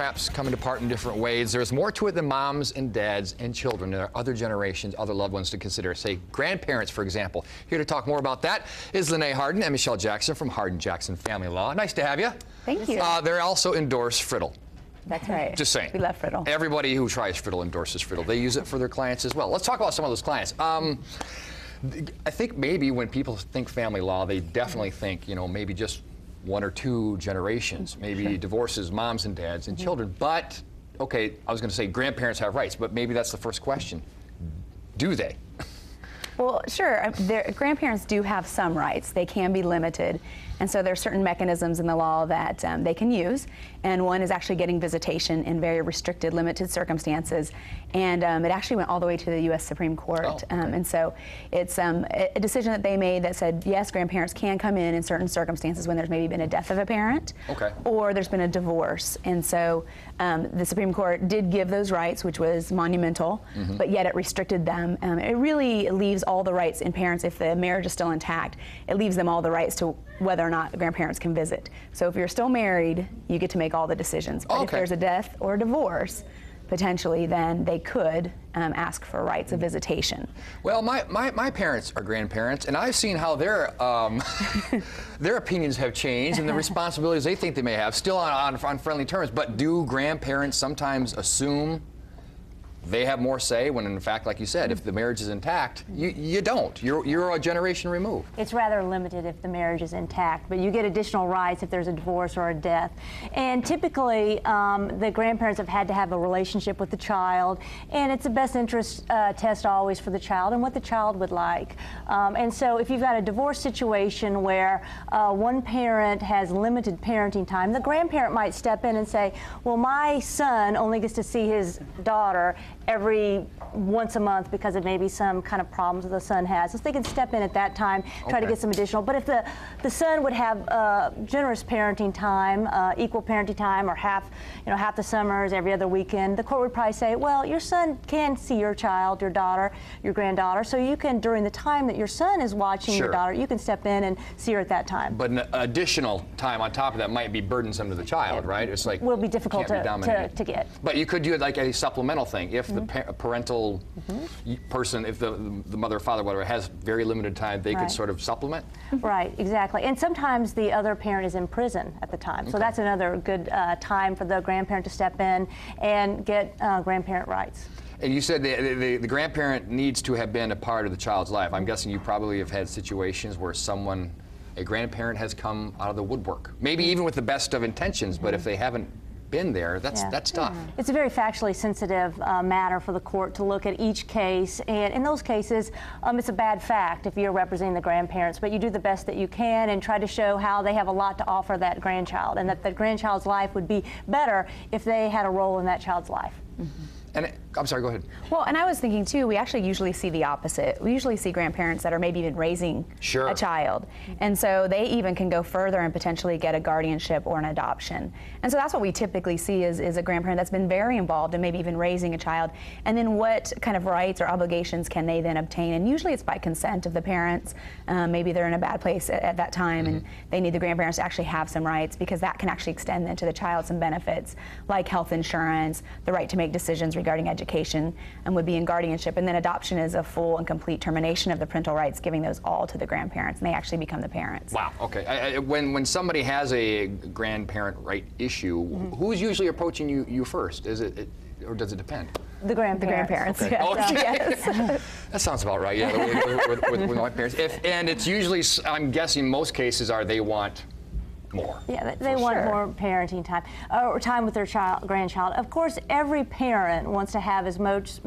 Perhaps coming apart in different ways. There's more to it than moms and dads and children. There are other generations, other loved ones to consider. Say, grandparents, for example. Here to talk more about that is Lene Harden and Michelle Jackson from Harden Jackson Family Law. Nice to have you. Thank you. They also endorse Friddle. That's right. Just saying. We love Friddle. Everybody who tries Friddle endorses Friddle. They use it for their clients as well. Let's talk about some of those clients. I think maybe when people think family law, they definitely think, you know, maybe just one or two generations, maybe divorces, moms and dads and children. But, okay, I was going to say grandparents have rights, but maybe that's the first question. Do they? Well, sure. Grandparents do have some rights. They can be limited. And so there are certain mechanisms in the law that they can use. And one is actually getting visitation in very restricted, limited circumstances. And it actually went all the way to the U.S. Supreme Court. Oh, okay. And so it's a decision that they made that said, yes, grandparents can come in certain circumstances when there's maybe been a death of a parent, okay, or there's been a divorce. And so the Supreme Court did give those rights, which was monumental, but yet it restricted them. It really leaves all the rights in parents, if the marriage is still intact, it leaves them all the rights to whether or not the grandparents can visit. So if you're still married, you get to make all the decisions. But if there's a death or a divorce, potentially, then they could ask for rights of visitation. Well, my parents are grandparents, and I've seen how their their opinions have changed and the responsibilities they think they may have, still on friendly terms. But do grandparents sometimes assume they have more say when, in fact, like you said, if the marriage is intact, you don't. You're a generation removed. It's rather limited if the marriage is intact, but you get additional rights if there's a divorce or a death. And typically, the grandparents have had to have a relationship with the child, and it's a best interest test always for the child and what the child would like. And so if you've got a divorce situation where one parent has limited parenting time, the grandparent might step in and say, well, my son only gets to see his daughter every once a month because of maybe some kind of problems that the son has. So they can step in at that time, try to get some additional. But if the son would have generous parenting time, equal parenting time, or half the summers, every other weekend, the court would probably say, well, your son can see your child, your daughter, your granddaughter, so you can, during the time that your son is watching your daughter, you can step in and see her at that time. But an additional time on top of that might be burdensome to the child, right? It's like, will be difficult to get. But you could do it like a supplemental thing. If the parental person, if the mother or father, whatever, has very limited time, they could sort of supplement? Right, exactly. And sometimes the other parent is in prison at the time. So that's another good time for the grandparent to step in and get grandparent rights. And you said the grandparent needs to have been a part of the child's life. I'm guessing you probably have had situations where a grandparent has come out of the woodwork. Maybe even with the best of intentions, but if they haven't been there, that's tough. It's a very factually sensitive matter for the court to look at each case, and in those cases, it's a bad fact if you're representing the grandparents, but you do the best that you can and try to show how they have a lot to offer that grandchild, and that the grandchild's life would be better if they had a role in that child's life. And I'm sorry, go ahead. Well, and I was thinking too, we actually usually see the opposite. We usually see grandparents that are maybe even raising a child. And so they even can go further and potentially get a guardianship or an adoption. And so that's what we typically see is a grandparent that's been very involved in maybe even raising a child. And then what kind of rights or obligations can they then obtain? And usually it's by consent of the parents. Maybe they're in a bad place at that time and they need the grandparents to actually have some rights, because that can actually extend then to the child some benefits like health insurance, the right to make decisions regarding education, and would be in guardianship. And then adoption is a full and complete termination of the parental rights, giving those all to the grandparents, and they actually become the parents. Wow, okay. When somebody has a grandparent right issue, who's usually approaching you first? Is it, or does it depend? The grandparents. Okay. Yes. Yes. That sounds about right, yeah, with my parents. And it's usually, I'm guessing most cases they want more. Yeah, they want more parenting time, or time with their grandchild. Of course, every parent wants to have as much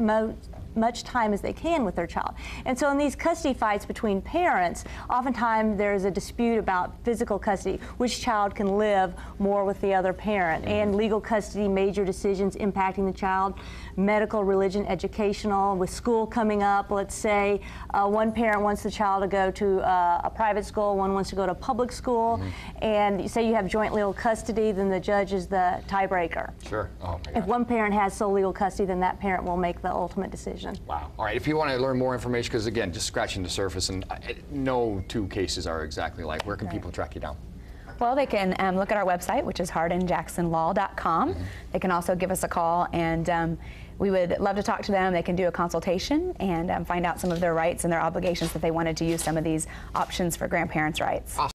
time as they can with their child. And so in these custody fights between parents, oftentimes there's a dispute about physical custody, which child can live more with the other parent, and legal custody, major decisions impacting the child, medical, religion, educational, with school coming up. Let's say one parent wants the child to go to a private school, one wants to go to public school, and you say you have joint legal custody, then the judge is the tiebreaker. Sure. Oh my gosh. If one parent has sole legal custody, then that parent will make the ultimate decision. Wow. All right. If you want to learn more information, because again, just scratching the surface, and no two cases are exactly alike, where can people track you down? Well, they can look at our website, which is hardinjacksonlaw.com. They can also give us a call, and we would love to talk to them. They can do a consultation and find out some of their rights and their obligations if they wanted to use some of these options for grandparents' rights. Awesome.